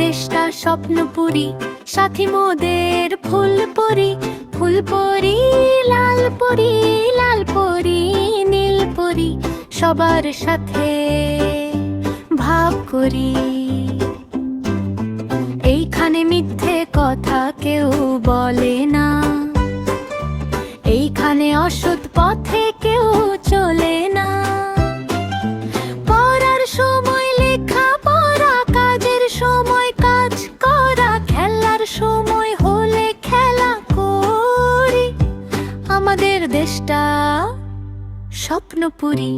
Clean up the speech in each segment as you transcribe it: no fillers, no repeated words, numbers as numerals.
দেশটা স্বপ্নপুরী, সাথী মোদের ফুলপরি। ফুলপরি লাল পরি, লাল পরি নীল পরি, সবার সাথে ভাব করি। এইখানে মিথ্যে কথা কেউ বলে না, এইখানে অসৎ পথে কেউ চলে না। পড়ার সময় লেখা পড়া, কাজের সময় কাজ করা, খেলার সময় হলে খেলা করি। আমাদের দেশটা স্বপ্নপুরী।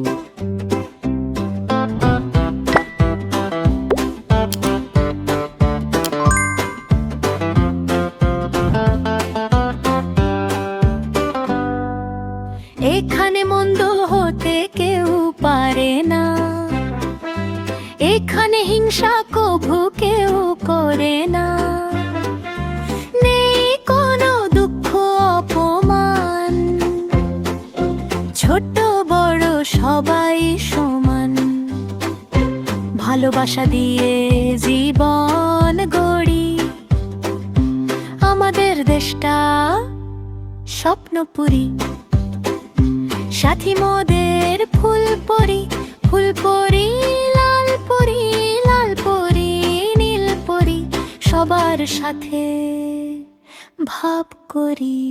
এখানে মন্দ হতে কেউ পারে না, এখানে হিংসা কভু কেউ করে না। নেই কোনো দুঃখ অপমান, ছোট বড় সবাই সমান। ভালোবাসা দিয়ে জীবন গড়ি, আমাদের দেশটা স্বপ্নপুরী। সাথী মোদের ফুলপরি। ফুলপরি লাল পরি, লাল পরি নীল পরি, সবার সাথে ভাব করি।